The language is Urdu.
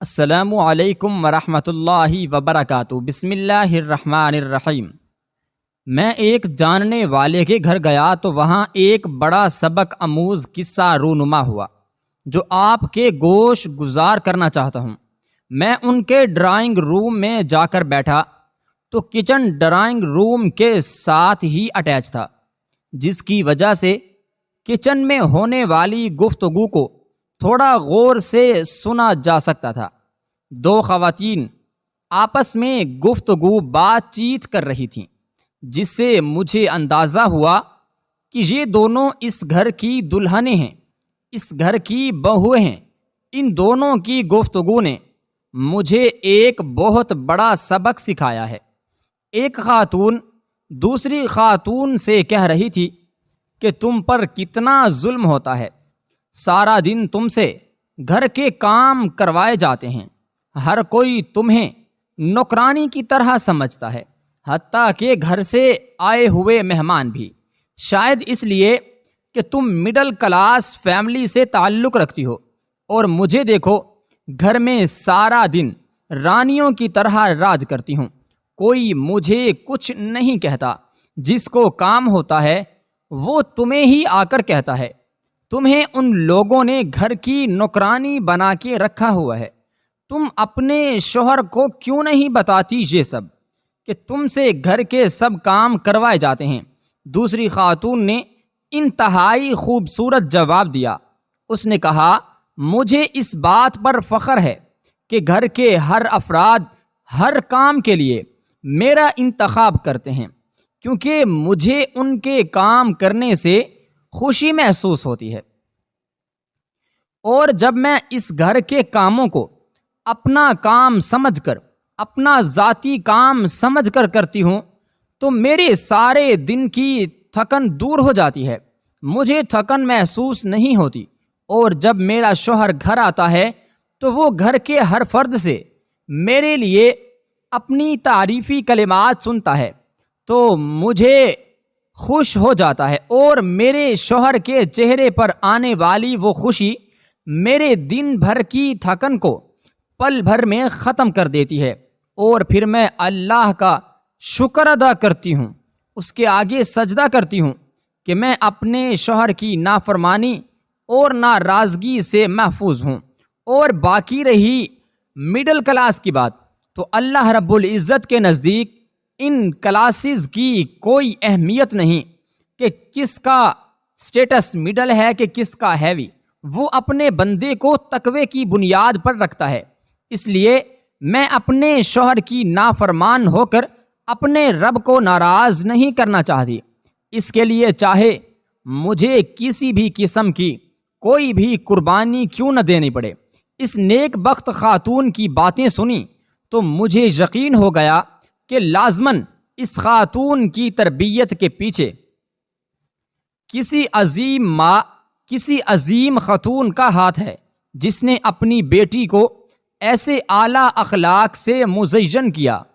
السلام علیکم ورحمۃ اللہ وبرکاتہ۔ بسم اللہ الرحمن الرحیم۔ میں ایک جاننے والے کے گھر گیا تو وہاں ایک بڑا سبق آموز قصہ رونما ہوا جو آپ کے گوش گزار کرنا چاہتا ہوں۔ میں ان کے ڈرائنگ روم میں جا کر بیٹھا تو کچن ڈرائنگ روم کے ساتھ ہی اٹیچ تھا، جس کی وجہ سے کچن میں ہونے والی گفتگو کو تھوڑا غور سے سنا جا سکتا تھا۔ دو خواتین آپس میں گفتگو بات چیت کر رہی تھیں، جس سے مجھے اندازہ ہوا کہ یہ دونوں اس گھر کی دلہنیں ہیں، اس گھر کی بہویں ہیں۔ ان دونوں کی گفتگو نے مجھے ایک بہت بڑا سبق سکھایا ہے۔ ایک خاتون دوسری خاتون سے کہہ رہی تھی کہ تم پر کتنا ظلم ہوتا ہے، سارا دن تم سے گھر کے کام کروائے جاتے ہیں، ہر کوئی تمہیں نوکرانی کی طرح سمجھتا ہے، حتیٰ کہ گھر سے آئے ہوئے مہمان بھی، شاید اس لیے کہ تم مڈل کلاس فیملی سے تعلق رکھتی ہو، اور مجھے دیکھو گھر میں سارا دن رانیوں کی طرح راج کرتی ہوں، کوئی مجھے کچھ نہیں کہتا، جس کو کام ہوتا ہے وہ تمہیں ہی آ کر کہتا ہے۔ تمہیں ان لوگوں نے گھر کی نوکرانی بنا کے رکھا ہوا ہے، تم اپنے شوہر کو کیوں نہیں بتاتی یہ سب کہ تم سے گھر کے سب کام کروائے جاتے ہیں؟ دوسری خاتون نے انتہائی خوبصورت جواب دیا۔ اس نے کہا، مجھے اس بات پر فخر ہے کہ گھر کے ہر افراد ہر کام کے لیے میرا انتخاب کرتے ہیں، کیونکہ مجھے ان کے کام کرنے سے خوشی محسوس ہوتی ہے، اور جب میں اس گھر کے کاموں کو اپنا کام سمجھ کر، اپنا ذاتی کام سمجھ کر کرتی ہوں تو میرے سارے دن کی تھکن دور ہو جاتی ہے، مجھے تھکن محسوس نہیں ہوتی، اور جب میرا شوہر گھر آتا ہے تو وہ گھر کے ہر فرد سے میرے لیے اپنی تعریفی کلمات سنتا ہے تو مجھے خوش ہو جاتا ہے، اور میرے شوہر کے چہرے پر آنے والی وہ خوشی میرے دن بھر کی تھکن کو پل بھر میں ختم کر دیتی ہے، اور پھر میں اللہ کا شکر ادا کرتی ہوں، اس کے آگے سجدہ کرتی ہوں کہ میں اپنے شوہر کی نافرمانی اور ناراضگی سے محفوظ ہوں۔ اور باقی رہی مڈل کلاس کی بات، تو اللہ رب العزت کے نزدیک ان کلاسز کی کوئی اہمیت نہیں کہ کس کا سٹیٹس مڈل ہے کہ کس کا ہیوی، وہ اپنے بندے کو تقوی کی بنیاد پر رکھتا ہے۔ اس لیے میں اپنے شوہر کی نافرمان ہو کر اپنے رب کو ناراض نہیں کرنا چاہتی، اس کے لیے چاہے مجھے کسی بھی قسم کی کوئی بھی قربانی کیوں نہ دینی پڑے۔ اس نیک بخت خاتون کی باتیں سنی تو مجھے یقین ہو گیا کہ لازماً اس خاتون کی تربیت کے پیچھے کسی عظیم ماں، کسی عظیم خاتون کا ہاتھ ہے، جس نے اپنی بیٹی کو ایسے اعلیٰ اخلاق سے مزین کیا